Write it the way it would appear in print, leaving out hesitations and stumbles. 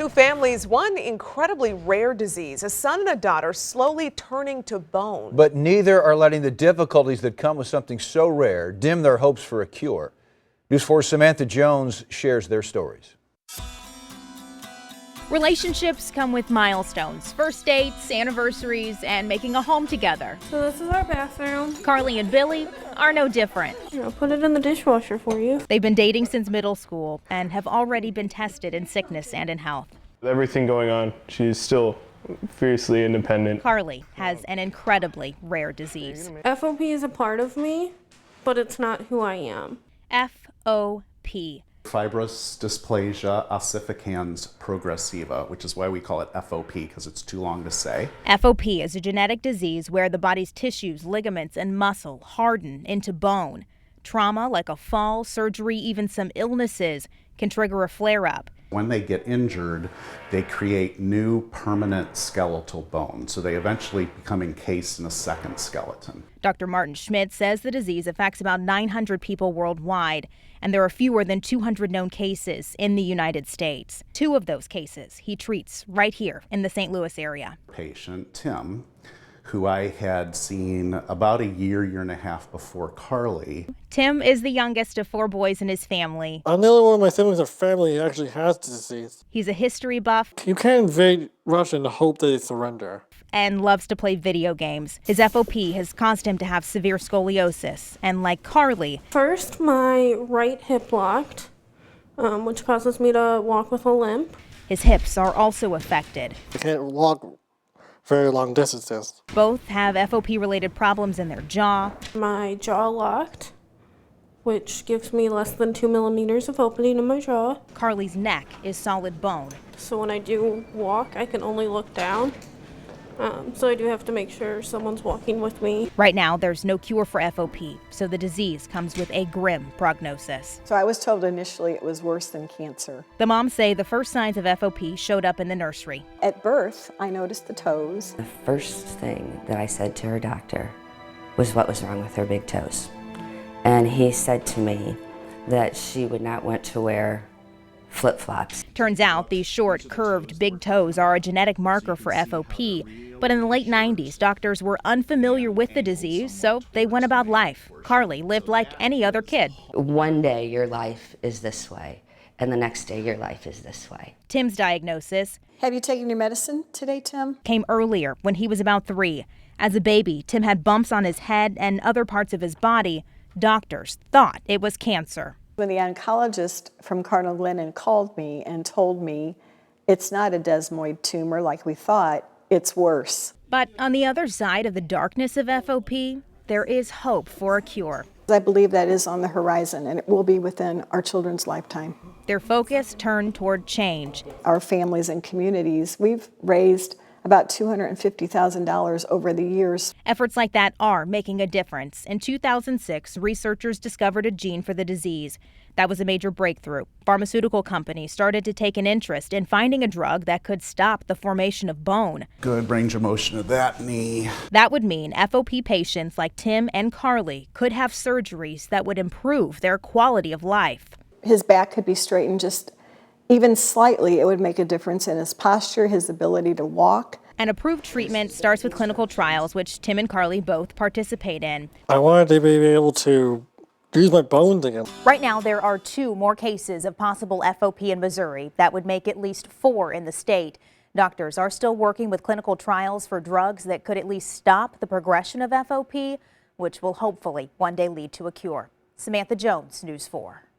Two families, one incredibly rare disease, a son and a daughter slowly turning to bone. But neither are letting the difficulties that come with something so rare dim their hopes for a cure. News 4's Samantha Jones shares their stories. Relationships come with milestones, first dates, anniversaries, and making a home together. So this is our bathroom. Carly and Billy are no different. I'll put it in the dishwasher for you. They've been dating since middle school and have already been tested in sickness and in health. With everything going on, she's still fiercely independent. Carly has an incredibly rare disease. FOP is a part of me, but it's not who I am. FOP. Fibrous dysplasia ossificans progressiva, which is why we call it FOP, because it's too long to say. FOP is a genetic disease where the body's tissues, ligaments, and muscle harden into bone. Trauma like a fall, surgery, even some illnesses can trigger a flare-up. When they get injured, they create new permanent skeletal bone, so they eventually become encased in a second skeleton. Dr. Martin SCHMITT says the disease affects about 900 people worldwide, and there are fewer than 200 known cases in the United States. 2 of those cases he treats right here in the St. Louis area. Patient Tim, who I had seen about a year and a half before Carly. Tim is the youngest of 4 boys in his family. I'm the only one of my siblings or family who actually has the disease. He's a history buff. You can't invade Russia and hope that they surrender. And loves to play video games. His FOP has caused him to have severe scoliosis. And like Carly, First, my right hip locked, which causes me to walk with a limp. his hips are also affected. I can't walk very long distances. Both have FOP-related problems in their jaw. My jaw locked, which gives me less than 2 millimeters of opening in my jaw. Carly's neck is solid bone. So when I do walk, I can only look down. So I do have to make sure someone's walking with me. Right now, there's no cure for FOP, so the disease comes with a grim prognosis. So I was told initially it was worse than cancer. The moms say the first signs of FOP showed up in the nursery. At birth, I noticed the toes. The first thing that I said to her doctor was what was wrong with her big toes. And he said to me that she would not want to wear flip-flops. Turns out these short, curved, big toes are a genetic marker for FOP, but in the late 90s, doctors were unfamiliar with the disease, so they went about life. Carly lived like any other kid. One day your life is this way, and the next day your life is this way. Tim's diagnosis Have you taken your medicine today, Tim? came earlier when he was about 3. As a baby, Tim had bumps on his head and other parts of his body. Doctors thought it was cancer. When the oncologist from Cardinal Glennon called me and told me it's not a desmoid tumor like we thought, it's worse. But on the other side of the darkness of FOP, there is hope for a cure. I believe that is on the horizon, and it will be within our children's lifetime. Their focus turned toward change. Our families and communities, we've raised about $250,000 over the years. Efforts like that are making a difference. In 2006, researchers discovered a gene for the disease. That was a major breakthrough. Pharmaceutical companies started to take an interest in finding a drug that could stop the formation of bone. Good range of motion of that knee. That would mean FOP patients like Tim and Carly could have surgeries that would improve their quality of life. His back could be straightened just even slightly. It would make a difference in his posture, his ability to walk. An approved treatment starts with clinical trials, which Tim and Carly both participate in. I wanted to be able to use my bones again. Right now, there are 2 more cases of possible FOP in Missouri. That would make at least 4 in the state. Doctors are still working with clinical trials for drugs that could at least stop the progression of FOP, which will hopefully one day lead to a cure. Samantha Jones, News 4.